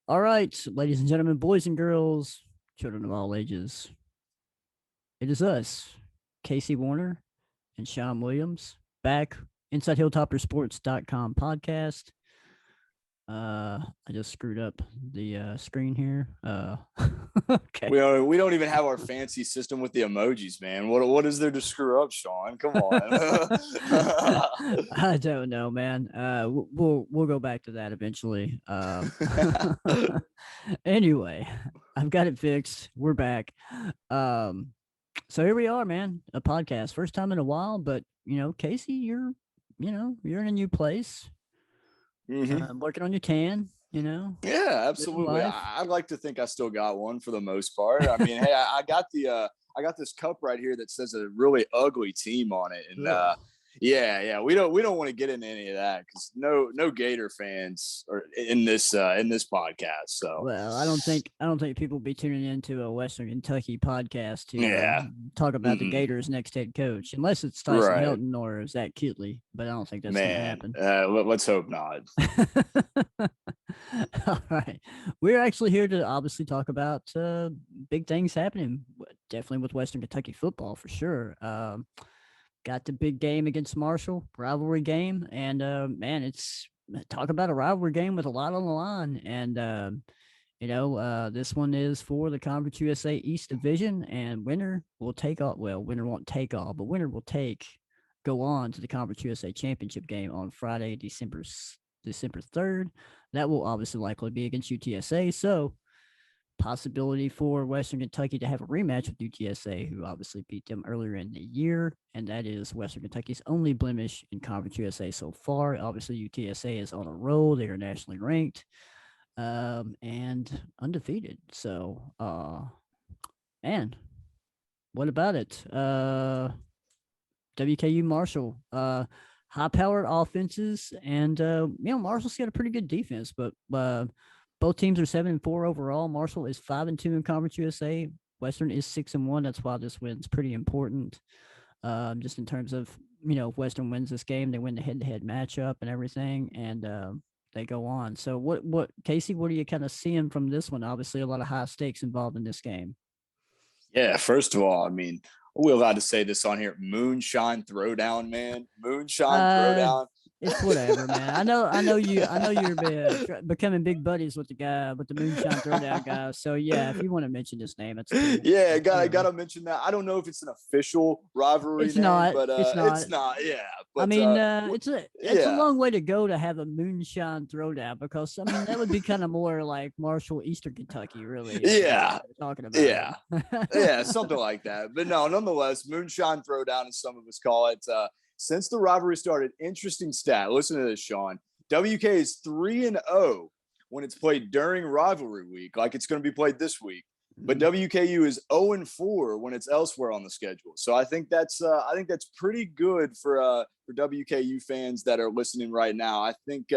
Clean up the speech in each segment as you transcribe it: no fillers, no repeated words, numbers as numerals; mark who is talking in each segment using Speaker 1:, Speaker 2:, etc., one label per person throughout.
Speaker 1: All right, ladies and gentlemen, boys and girls, children of all ages, it is us, Casey Warner and Sean Williams, back inside hilltoppersports.com podcast. I just screwed up the screen here. Okay.
Speaker 2: We don't even have our fancy system with the emojis, man. What is there to screw up, Sean? Come on.
Speaker 1: I don't know, man. We'll go back to that eventually. Anyway, I've got it fixed. We're back. Um, so here we are, man. A podcast, first time in a while, but Casey, you're in a new place. Working on your tan.
Speaker 2: Yeah,
Speaker 1: Living
Speaker 2: absolutely.
Speaker 1: life.
Speaker 2: I'd like to think I still got one for the most part. I mean, hey, I got I got this cup right here that says a really ugly team on it, and
Speaker 1: Ugh.
Speaker 2: yeah, we don't want to get into any of that because no Gator fans are in this podcast. So
Speaker 1: Well, I don't think people will be tuning into a Western Kentucky podcast to
Speaker 2: yeah,
Speaker 1: talk about the
Speaker 2: Mm-mm.
Speaker 1: Gators' next head coach, unless it's Tyson
Speaker 2: Right,
Speaker 1: Helton or Zach Kutley. But I don't think that's going to
Speaker 2: man.
Speaker 1: happen.
Speaker 2: Let's hope not.
Speaker 1: All right, we're actually here to obviously talk about big things happening. Definitely with Western Kentucky football for sure. Got the big game against Marshall, rivalry game, and man, it's talk about a rivalry game with a lot on the line. And this one is for the Conference USA East Division, and winner will take off. Well, winner won't take off, but winner will go on to the Conference USA Championship game on Friday, December 3rd. That will obviously likely be against UTSA. So possibility for Western Kentucky to have a rematch with UTSA, who obviously beat them earlier in the year, and that is Western Kentucky's only blemish in Conference USA so far. Obviously, UTSA is on a roll; they are nationally ranked and undefeated. So, man, what about it? WKU Marshall, high-powered offenses, and Marshall's got a pretty good defense, but both teams are 7-4 overall. Marshall is 5-2 in Conference USA. Western is 6-1. That's why this win's pretty important. Just in terms of if Western wins this game, they win the head-to-head matchup and everything, and they go on. So, what Casey? What are you kind of seeing from this one? Obviously, a lot of high stakes involved in this game.
Speaker 2: Yeah, first of all, I mean, are we allowed to say this on here? Moonshine throwdown, man. Moonshine
Speaker 1: Uh,
Speaker 2: throwdown.
Speaker 1: it's whatever, man. I know you're becoming big buddies with the guy with the moonshine throwdown guy. So yeah, if you want to mention his name, it's cool.
Speaker 2: Yeah,
Speaker 1: But
Speaker 2: gotta mention that. I don't know if it's an official rivalry
Speaker 1: it's
Speaker 2: name,
Speaker 1: not.
Speaker 2: but
Speaker 1: It's
Speaker 2: it's
Speaker 1: not.
Speaker 2: not. Yeah,
Speaker 1: I
Speaker 2: but
Speaker 1: mean, it's a
Speaker 2: yeah,
Speaker 1: long way to go to have a moonshine throwdown because I mean that would be kind of more like Marshall, Eastern Kentucky, really, if that's
Speaker 2: yeah,
Speaker 1: what we're talking about
Speaker 2: yeah,
Speaker 1: it.
Speaker 2: yeah, something like that. But no, nonetheless, moonshine throwdown, as some of us call it. Since the rivalry started, interesting stat. Listen to this, Sean. WK is 3-0 when it's played during rivalry week, like it's going to be played this week. But
Speaker 1: Mhm.
Speaker 2: WKU is 0-4 when it's elsewhere on the schedule. So I think that's pretty good for WKU fans that are listening right now. I think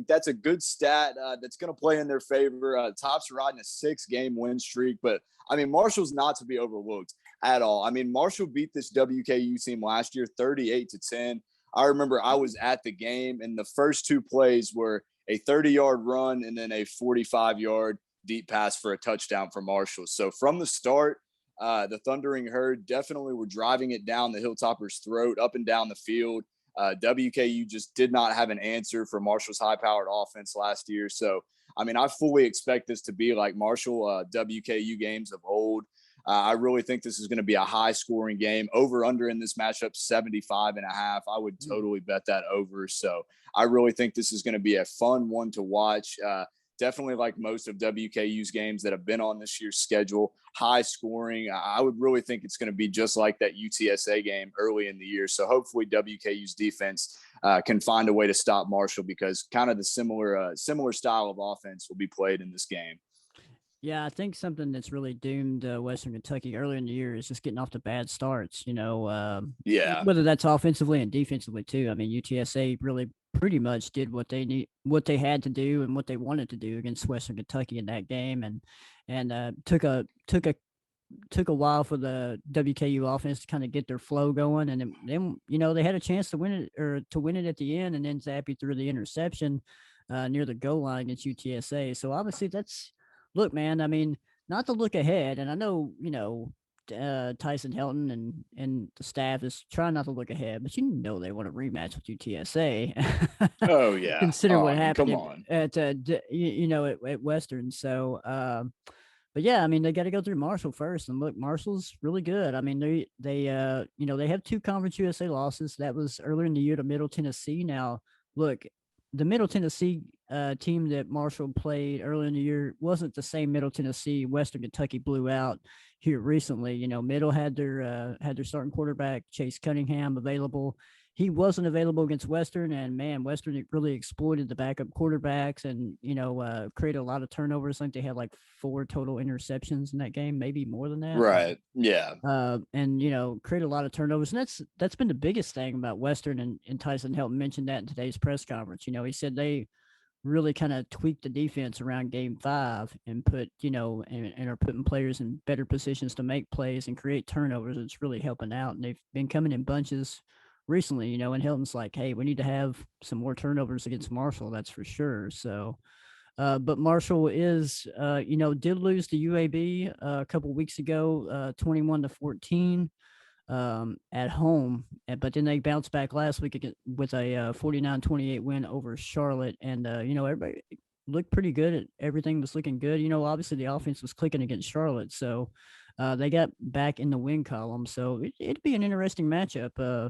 Speaker 2: that's a good stat that's going to play in their favor. Tops riding a 6-game win streak, but I mean Marshall's not to be overlooked at all. I mean Marshall beat this WKU team last year 38-10. I remember I was at the game, and the first two plays were a 30-yard run and then a 45-yard deep pass for a touchdown for Marshall. So from the start, the Thundering Herd definitely were driving it down the Hilltoppers' throat, up and down the field. WKU just did not have an answer for Marshall's high-powered offense last year. So, I mean, I fully expect this to be like Marshall WKU games of old. I really think this is going to be a high scoring game. Over under in this matchup, 75.5. I would totally bet that over. So I really think this is going to be a fun one to watch. Definitely like most of WKU's games that have been on this year's schedule, high scoring. I would really think it's going to be just like that UTSA game early in the year. So hopefully WKU's defense can find a way to stop Marshall because kind of the similar style of offense will be played in this game.
Speaker 1: Yeah, I think something that's really doomed Western Kentucky earlier in the year is just getting off to bad starts.
Speaker 2: Yeah.
Speaker 1: Whether that's offensively and defensively too. I mean, UTSA really pretty much did what they had to do, and what they wanted to do against Western Kentucky in that game, and took a while for the WKU offense to kind of get their flow going, and then they had a chance to win it at the end, and then Zappy threw the interception near the goal line against UTSA. So obviously, that's look, man. I mean, not to look ahead, and I know Tyson Helton and the staff is trying not to look ahead, but they want a rematch with UTSA.
Speaker 2: Oh yeah.
Speaker 1: Consider
Speaker 2: Oh,
Speaker 1: what
Speaker 2: I mean,
Speaker 1: happened
Speaker 2: come on.
Speaker 1: at Western. So, but yeah, I mean, they got to go through Marshall first, and look, Marshall's really good. I mean, they have two Conference USA losses. That was earlier in the year to Middle Tennessee. Now, look, the Middle Tennessee team that Marshall played earlier in the year wasn't the same Middle Tennessee Western Kentucky blew out here recently. Middle had their starting quarterback Chase Cunningham available. He wasn't available against Western, and man, Western really exploited the backup quarterbacks and created a lot of turnovers. I think they had like 4 total interceptions in that game, maybe more than that.
Speaker 2: Right. Yeah.
Speaker 1: And create a lot of turnovers, and that's been the biggest thing about Western. And Tyson Helton mentioned that in today's press conference. He said they really kind of tweaked the defense around game 5 and and are putting players in better positions to make plays and create turnovers. It's really helping out, and they've been coming in bunches recently. And Hilton's like, hey, we need to have some more turnovers against Marshall, that's for sure. So but Marshall did lose to UAB a couple weeks ago, 21-14 at home. But then they bounced back last week with a 49-28 win over Charlotte. And, everybody looked pretty good. Everything was looking good. Obviously the offense was clicking against Charlotte. So they got back in the win column. So it'd be an interesting matchup.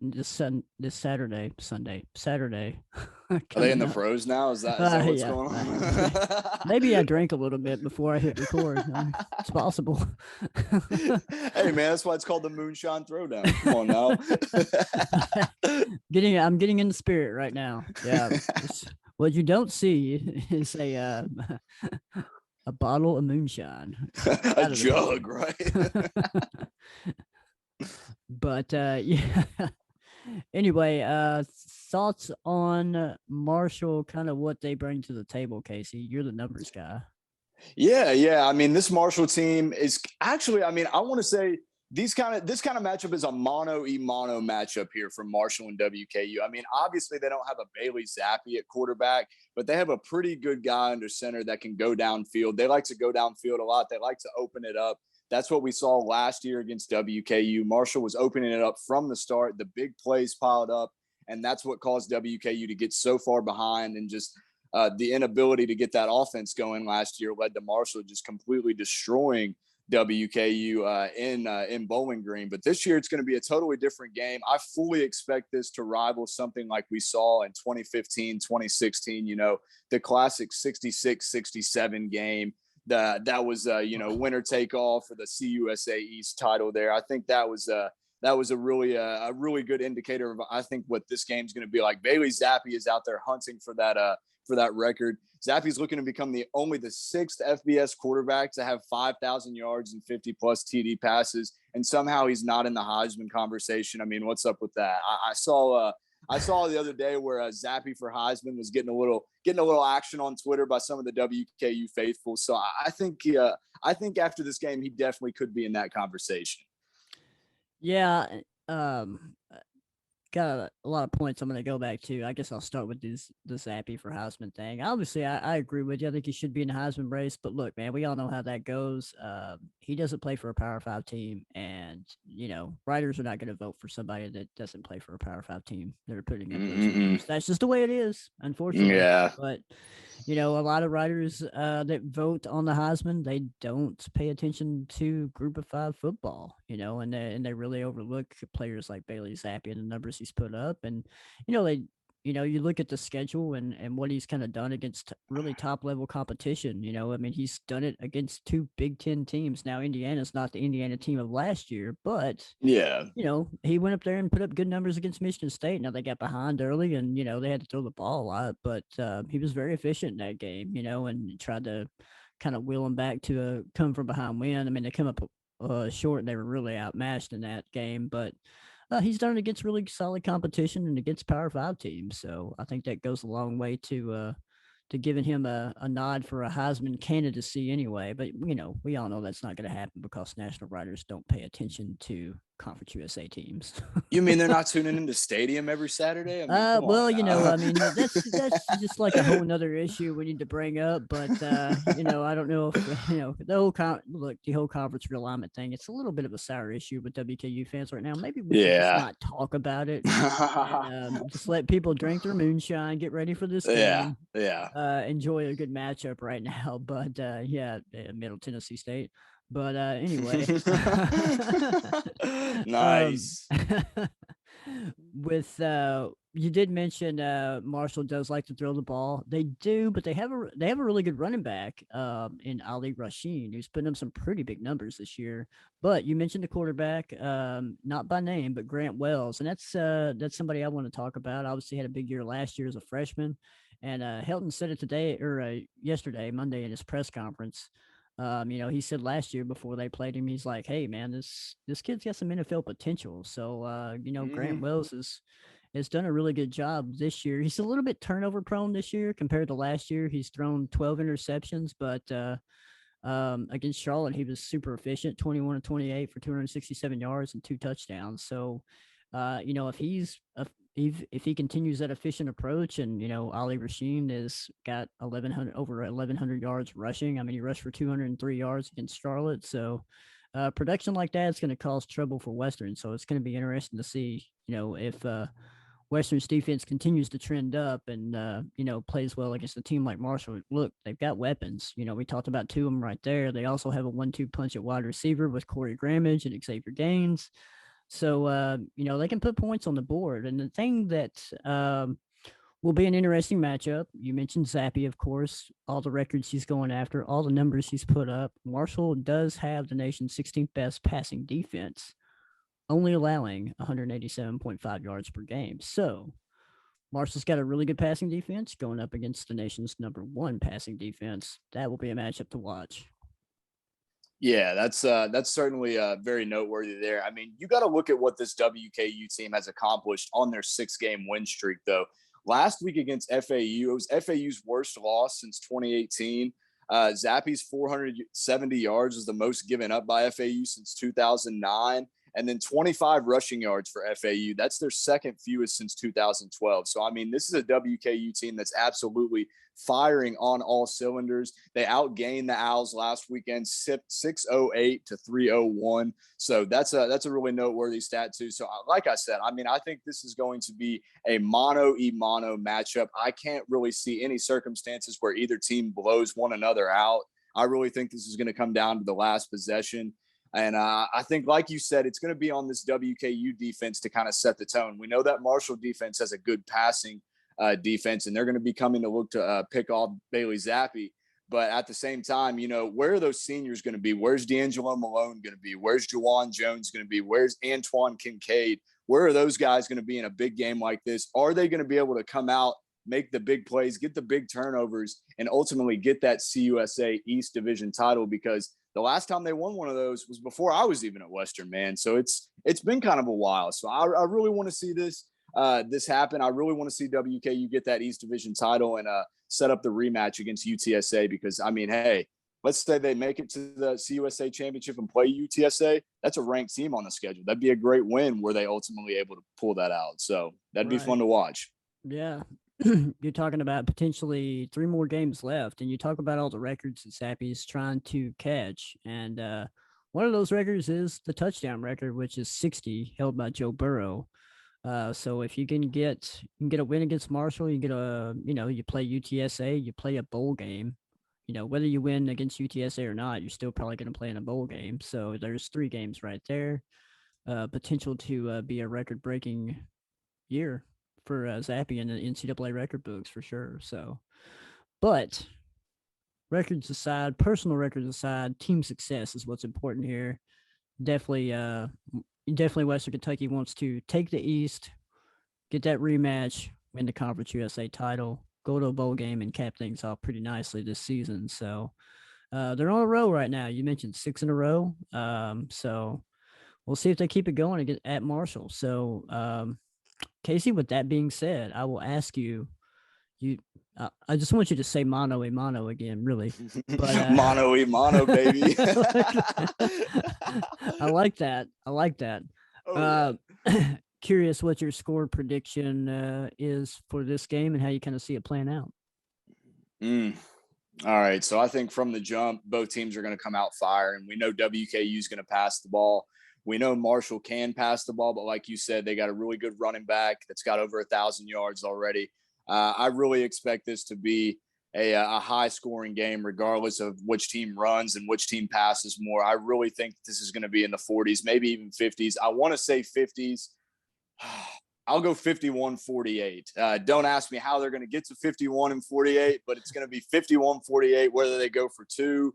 Speaker 1: This Saturday.
Speaker 2: Are they in
Speaker 1: Coming
Speaker 2: the
Speaker 1: up.
Speaker 2: pros now? Is that what's
Speaker 1: Yeah.
Speaker 2: going on?
Speaker 1: Maybe I drank a little bit before I hit record. It's possible.
Speaker 2: Hey man, that's why it's called the Moonshine Throwdown. Come on now.
Speaker 1: I'm getting in the spirit right now. Yeah. What you don't see is a bottle of moonshine
Speaker 2: A
Speaker 1: out of the
Speaker 2: jug,
Speaker 1: picture.
Speaker 2: right?
Speaker 1: But yeah. Anyway, thoughts on Marshall, kind of what they bring to the table, Casey. You're the numbers guy.
Speaker 2: Yeah. I mean, this Marshall team is actually, I mean, I want to say this kind of matchup is a mono matchup here from Marshall and WKU. I mean, obviously they don't have a Bailey Zappi at quarterback, but they have a pretty good guy under center that can go downfield. They like to go downfield a lot. They like to open it up. That's what we saw last year against WKU. Marshall was opening it up from the start. The big plays piled up, and that's what caused WKU to get so far behind, and just the inability to get that offense going last year led to Marshall just completely destroying WKU in Bowling Green. But this year it's going to be a totally different game. I fully expect this to rival something like we saw in 2015, 2016, the classic 66-67 game. That was winner take all for the CUSA East title there. I think that was a really good indicator of, I think, what this game's going to be like. Bailey Zappi is out there hunting for that record. Zappi's looking to become only the 6th FBS quarterback to have 5,000 yards and 50 plus TD passes, and somehow he's not in the Heisman conversation. I mean, what's up with that? I saw the other day where Zappi for Heisman was getting a little action on Twitter by some of the WKU faithful. So I think after this game, he definitely could be in that conversation.
Speaker 1: Yeah. Got a lot of points I'm going to go back to. I guess I'll start with the Zappi for Heisman thing. Obviously, I agree with you. I think he should be in the Heisman race. But look, man, we all know how that goes. He doesn't play for a Power 5 team. And, writers are not going to vote for somebody that doesn't play for a Power 5 team that are putting up those numbers. That's just the way it is, unfortunately.
Speaker 2: Yeah.
Speaker 1: But, a lot of writers that vote on the Heisman, they don't pay attention to Group of 5 football, and they really overlook players like Bailey Zappi and the numbers he's put up. And, you look at the schedule and what he's kind of done against really top level competition. I mean, he's done it against 2 Big Ten teams. Now, Indiana's not the Indiana team of last year, but
Speaker 2: yeah,
Speaker 1: he went up there and put up good numbers against Michigan State. Now they got behind early, and they had to throw the ball a lot, but he was very efficient in that game. And tried to kind of wheel them back to a come from behind win. I mean, they come up short, and they were really outmatched in that game, but he's done it against really solid competition and against Power 5 teams. So I think that goes a long way to giving him a nod for a Heisman candidacy anyway. But, we all know that's not going to happen because national writers don't pay attention to Conference USA teams.
Speaker 2: You mean they're not tuning into Stadium every Saturday? I mean, come on
Speaker 1: Well,
Speaker 2: now.
Speaker 1: I mean, that's just like a whole nother issue we need to bring up. But I don't know if the whole the whole conference realignment thing. It's a little bit of a sour issue with WKU fans right now. Maybe we should just
Speaker 2: Yeah.
Speaker 1: not talk about it and just let people drink their moonshine, get ready for this
Speaker 2: Yeah.
Speaker 1: game,
Speaker 2: Yeah.
Speaker 1: enjoy a good matchup right now. But Middle Tennessee State. But anyway, um,
Speaker 2: Nice.
Speaker 1: with you did mention Marshall does like to throw the ball. They do, but they have a really good running back in Ali Rasheen, who's putting up some pretty big numbers this year. But you mentioned the quarterback, not by name, but Grant Wells, and that's somebody I want to talk about. Obviously, had a big year last year as a freshman, and Helton said it today or yesterday, Monday, in his press conference. He said last year before they played him, he's like, "Hey, man, this kid's got some NFL potential." So, Grant
Speaker 2: Mhm.
Speaker 1: Wells has done a really good job this year. He's a little bit turnover prone this year compared to last year. He's thrown 12 interceptions, but against Charlotte, he was super efficient, 21 to 28 for 267 yards and 2 touchdowns. So, if if he continues that efficient approach, and Ali Rasheen has got 1100 yards rushing. I mean, he rushed for 203 yards against Charlotte. So, production like that is going to cause trouble for Western. So it's going to be interesting to see, if Western's defense continues to trend up and plays well against a team like Marshall. Look, they've got weapons. We talked about two of them right there. They also have a 1-2 punch at wide receiver with Corey Grammage and Xavier Gaines. So they can put points on the board. And the thing that will be an interesting matchup. You mentioned Zappy, of course, all the records he's going after, all the numbers he's put up. Marshall does have the nation's 16th best passing defense, only allowing 187.5 yards per game. So Marshall's got a really good passing defense going up against the nation's number 1 passing defense. That will be a matchup to watch.
Speaker 2: Yeah, that's certainly very noteworthy there. I mean, you got to look at what this WKU team has accomplished on their 6-game win streak, though. Last week against FAU, it was FAU's worst loss since 2018. Zappy's 470 yards was the most given up by FAU since 2009. And then 25 rushing yards for FAU. That's their second fewest since 2012. So, I mean, this is a WKU team that's absolutely firing on all cylinders. They outgained the Owls last weekend, 608 to 301. So that's a really noteworthy stat too. So like I said, I mean, I think this is going to be a mono matchup. I can't really see any circumstances where either team blows one another out. I really think this is going to come down to the last possession. And I think, like you said, it's going to be on this WKU defense to kind of set the tone. We know that Marshall defense has a good passing defense, and they're going to be coming to look to pick off Bailey Zappi. But at the same time, where are those seniors going to be? Where's D'Angelo Malone going to be? Where's Jawan Jones going to be? Where's Antoine Kincaid? Where are those guys going to be in a big game like this? Are they going to be able to come out, make the big plays, get the big turnovers, and ultimately get that CUSA East Division title? Because the last time they won one of those was before I was even at Western, man. So it's been kind of a while. So I really want to see this happen. I really want to see WKU get that East Division title and set up the rematch against UTSA, because, I mean, hey, let's say they make it to the CUSA championship and play UTSA. That's a ranked team on the schedule. That'd be a great win were they ultimately able to pull that out. So that'd be fun
Speaker 1: Right.
Speaker 2: to watch.
Speaker 1: Yeah. You're talking about potentially 3 more games left, and you talk about all the records that Sappy's trying to catch. And one of those records is the touchdown record, which is 60, held by Joe Burrow. So if you can get a win against Marshall, you get you play UTSA, you play a bowl game. Whether you win against UTSA or not, you're still probably going to play in a bowl game. So there's 3 games right there. Potential to be a record-breaking year for Zappy in the NCAA record books for sure. So, but records aside, personal records aside, team success is what's important here. Definitely, definitely Western Kentucky wants to take the East, get that rematch, win the Conference USA title, go to a bowl game, and cap things off pretty nicely this season. So they're on a roll right now. You mentioned 6 in a row. So we'll see if they keep it going at Marshall. So Casey, with that being said, I will ask you. I just want you to say mano a mano again, really. But
Speaker 2: Mono e mono, baby.
Speaker 1: I like that. I like that.
Speaker 2: Oh yeah.
Speaker 1: Uh, Curious what your score prediction is for this game and how you kind of see it playing out.
Speaker 2: Mm. All right. So I think from the jump, both teams are going to come out firing. We know WKU is going to pass the ball. We know Marshall can pass the ball, but like you said, they got a really good running back that's got over 1,000 yards already. I really expect this to be a high scoring game, regardless of which team runs and which team passes more. I really think this is going to be in the 40s, maybe even 50s. I want to say 50s. I'll go 51-48. Don't ask me how they're going to get to 51 and 48, but it's going to be 51-48, whether they go for two,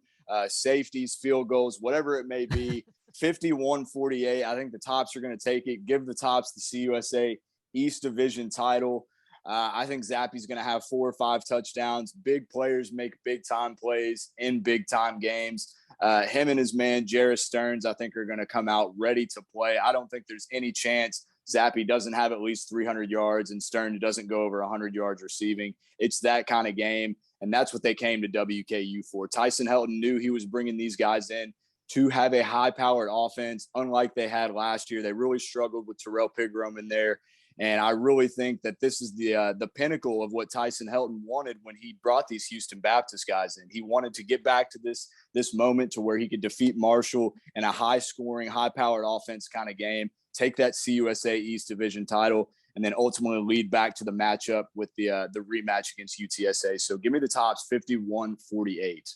Speaker 2: safeties, field goals, whatever it may be. 51-48. I think the Tops are going to take it, give the Tops the CUSA East Division title. I think Zappy's going to have 4 or 5 touchdowns. Big players make big time plays in big time games. Him and his man, Jarrett Stearns, I think are going to come out ready to play. I don't think there's any chance Zappy doesn't have at least 300 yards and Stern doesn't go over 100 yards receiving. It's that kind of game, and that's what they came to WKU for. Tyson Helton knew he was bringing these guys in to have a high-powered offense, unlike they had last year. They really struggled with Terrell Pigram in there, and I really think that this is the pinnacle of what Tyson Helton wanted when he brought these Houston Baptist guys in. He wanted to get back to this moment to where he could defeat Marshall in a high-scoring, high-powered offense kind of game, take that CUSA East Division title, and then ultimately lead back to the matchup with the rematch against UTSA. So give me the Tops 51-48.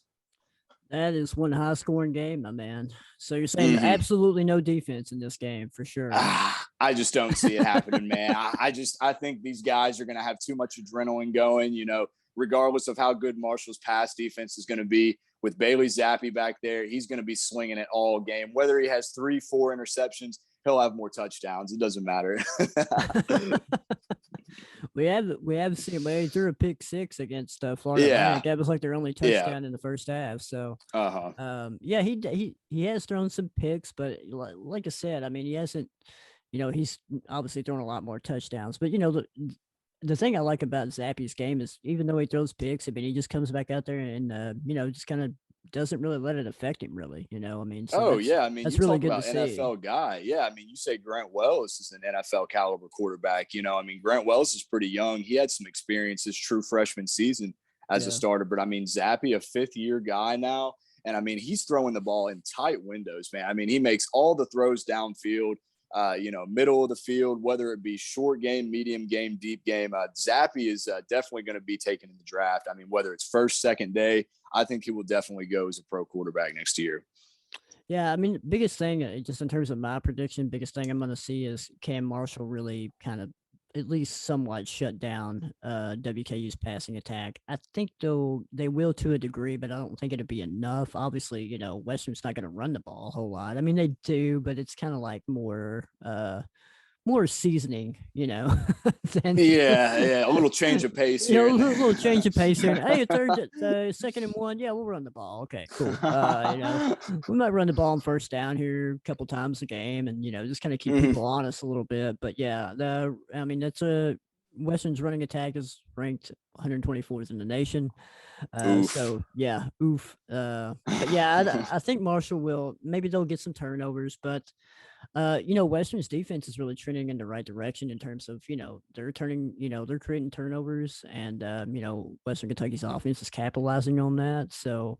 Speaker 1: That is one high scoring game, my man. So you're saying
Speaker 2: Mm-hmm.
Speaker 1: absolutely no defense in this game for sure.
Speaker 2: I just don't see it happening, man. I think these guys are going to have too much adrenaline going, regardless of how good Marshall's pass defense is going to be. With Bailey Zappi back there, he's going to be slinging it all game. Whether he has 3-4 interceptions, he'll have more touchdowns. It doesn't matter.
Speaker 1: we have seen he threw a pick six against Florida
Speaker 2: Yeah.
Speaker 1: Atlantic. That was like their only
Speaker 2: Yeah.
Speaker 1: touchdown in the first half. So
Speaker 2: Uh-huh.
Speaker 1: yeah, he has thrown some picks, but like I said, I mean, he hasn't. He's obviously thrown a lot more touchdowns. But the thing I like about Zappy's game is even though he throws picks, I mean, he just comes back out there and just kind of doesn't really let it affect him, really. I mean, so
Speaker 2: Oh,
Speaker 1: that's
Speaker 2: yeah. I mean,
Speaker 1: that's
Speaker 2: you
Speaker 1: really
Speaker 2: talk
Speaker 1: good to
Speaker 2: about
Speaker 1: see.
Speaker 2: NFL guy. Yeah. I mean, you say Grant Wells is an NFL caliber quarterback. I mean, Grant Wells is pretty young. He had some experience his true freshman season as a
Speaker 1: Yeah.
Speaker 2: starter. But I mean, Zappy, a 5th-year guy now. And I mean, he's throwing the ball in tight windows, man. I mean, he makes all the throws downfield, middle of the field, whether it be short game, medium game, deep game. Zappy is definitely going to be taken in the draft. I mean, whether it's first, second day, I think he will definitely go as a pro quarterback next year.
Speaker 1: Yeah, I mean, biggest thing, just in terms of my prediction, biggest thing I'm going to see is Cam Marshall really kind of at least somewhat shut down WKU's passing attack. I think though they will to a degree, but I don't think it'll be enough. Obviously, Western's not going to run the ball a whole lot. I mean, they do, but it's kind of like more seasoning, than
Speaker 2: Yeah, yeah, a little change of pace
Speaker 1: a
Speaker 2: here and
Speaker 1: little change of pace here.
Speaker 2: there.
Speaker 1: Hey, second and one. Yeah, we'll run the ball. Okay, cool. We might run the ball on first down here a couple times a game, and just kind of keep
Speaker 2: Mhm.
Speaker 1: people honest a little bit. But yeah, I mean that's a Western's running attack is ranked 124th in the nation.
Speaker 2: Oof.
Speaker 1: So yeah, oof. But yeah, I think Marshall will. Maybe they'll get some turnovers, but Western's defense is really trending in the right direction in terms of, they're creating turnovers and, Western Kentucky's offense is capitalizing on that. So,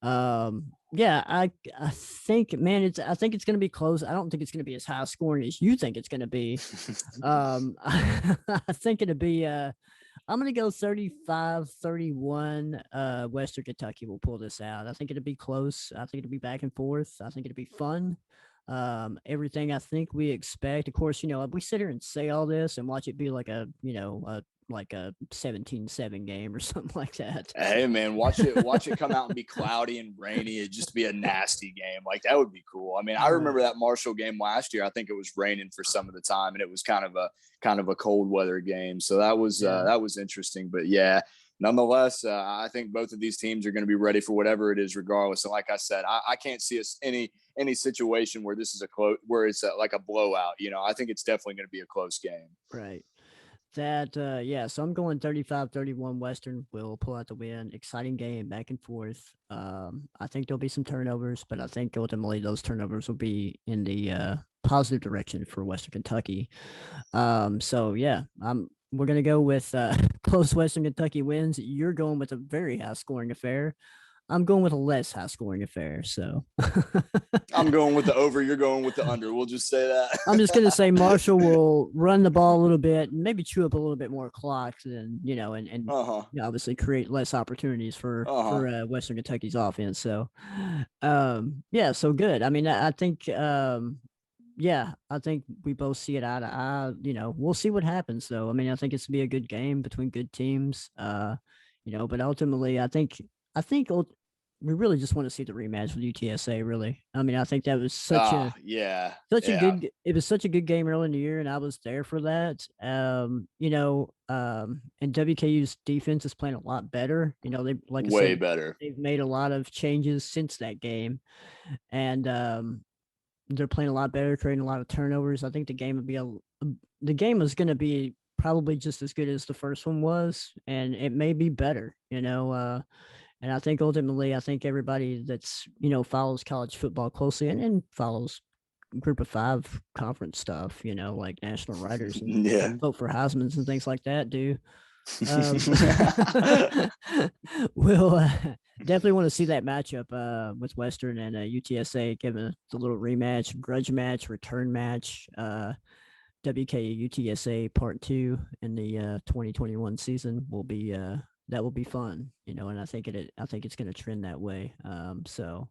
Speaker 1: yeah, I think, man, I think it's going to be close. I don't think it's going to be as high scoring as you think it's going to be. I think it'll be, I'm going to go 35-31. Western Kentucky will pull this out. I think it'll be close. I think it'll be back and forth. I think it'll be fun. Everything I think we expect. Of course, we sit here and say all this and watch it be like a 17-7 game or something like that.
Speaker 2: Hey man, watch it come out and be cloudy and rainy. It'd just be a nasty game. Like that would be cool. I mean, I remember
Speaker 1: Right.
Speaker 2: that Marshall game last year. I think it was raining for some of the time, and it was kind of a cold weather game. So
Speaker 1: Yeah.
Speaker 2: that was interesting. But yeah, nonetheless, I think both of these teams are going to be ready for whatever it is, regardless. And like I said, I can't see us any situation where this is where it's like a blowout. I think it's definitely going to be a close game.
Speaker 1: Right. Yeah, so I'm going 35-31 Western will pull out the win. Exciting game, back and forth. I think there'll be some turnovers, but I think ultimately those turnovers will be in the positive direction for Western Kentucky. So yeah, we're gonna go with close Western Kentucky wins. You're going with a very high scoring affair. I'm going with a less high scoring affair. So
Speaker 2: I'm going with the over. You're going with the under. We'll just say
Speaker 1: I'm just gonna
Speaker 2: that.
Speaker 1: say Marshall will run the ball a little bit, and maybe chew up a little bit more clock, and
Speaker 2: Uh huh.
Speaker 1: obviously create less opportunities for
Speaker 2: Uh huh.
Speaker 1: Western Kentucky's offense. So, yeah, so good. I mean, I think yeah, I think we both see it eye to eye. We'll see what happens. Though. I mean, I think it's to be a good game between good teams. But ultimately, I think we really just want to see the rematch with UTSA. Really, I mean, I think that was
Speaker 2: Ah, yeah,
Speaker 1: such a
Speaker 2: yeah.
Speaker 1: good it was such a good game early in the year, and I was there for that. And WKU's defense is playing a lot better. They, like I
Speaker 2: Way
Speaker 1: said,
Speaker 2: better.
Speaker 1: they've made a lot of changes since that game, and they're playing a lot better, creating a lot of turnovers. I think the game is going to be probably just as good as the first one was, and it may be better. And I think ultimately, I think everybody that's follows college football closely and follows Group of Five conference stuff, like national writers and
Speaker 2: Yeah.
Speaker 1: vote for Heisman's and things like that, do. Um, we'll definitely want to see that matchup with Western and UTSA, given the little rematch, grudge match, return match, WK UTSA Part 2 in the 2021 season will be that will be fun, and I think it's going to trend that way. So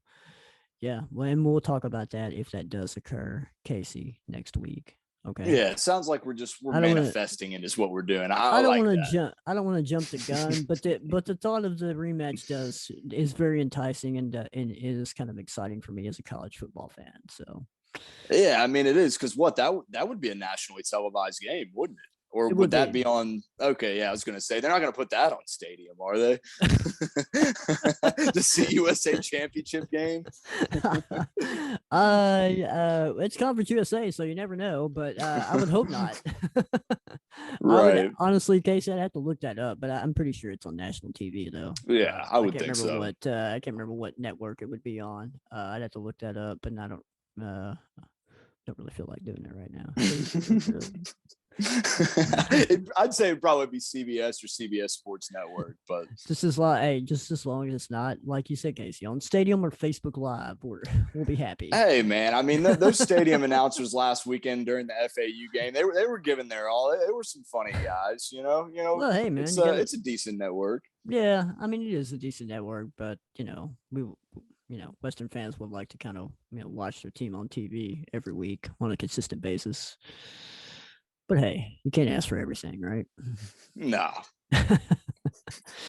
Speaker 1: yeah, well, and we'll talk about that if that does occur, Casey, next week. Okay.
Speaker 2: Yeah, it sounds like we're
Speaker 1: I don't want to.
Speaker 2: manifesting it is what we're doing. I
Speaker 1: I don't
Speaker 2: like
Speaker 1: want to
Speaker 2: that.
Speaker 1: jump. I don't want to jump the gun, but the thought of the rematch is very enticing and is kind of exciting for me as a college football fan. So
Speaker 2: Yeah, I mean it is because that would be a nationally televised game, wouldn't it? Or
Speaker 1: it
Speaker 2: would
Speaker 1: would
Speaker 2: that
Speaker 1: be.
Speaker 2: be on? Okay, yeah, I was gonna say they're not gonna put that on Stadium, are they? The CUSA championship game.
Speaker 1: It's Conference USA, so you never know. But I would hope not. I would
Speaker 2: Right.
Speaker 1: honestly, Casey, I'd have to look that up, but I'm pretty sure it's on national TV though.
Speaker 2: Yeah, I
Speaker 1: I
Speaker 2: would
Speaker 1: can't
Speaker 2: think
Speaker 1: remember
Speaker 2: so.
Speaker 1: what network it would be on. I'd have to look that up, and don't really feel like doing that right now. Casey, really.
Speaker 2: I'd say it'd probably be CBS or CBS Sports Network, but
Speaker 1: Just as long as it's not like you said, Casey, on Stadium or Facebook Live, we'll be happy.
Speaker 2: hey, man, I mean those stadium announcers last weekend during the FAU game, they were giving their all. They were some funny guys,
Speaker 1: Well, hey man,
Speaker 2: It's
Speaker 1: you gotta.
Speaker 2: it's a decent network.
Speaker 1: Yeah, I mean it is a decent network, but Western fans would like to kind of watch their team on TV every week on a consistent basis. But hey, you can't ask for everything, right?
Speaker 2: No,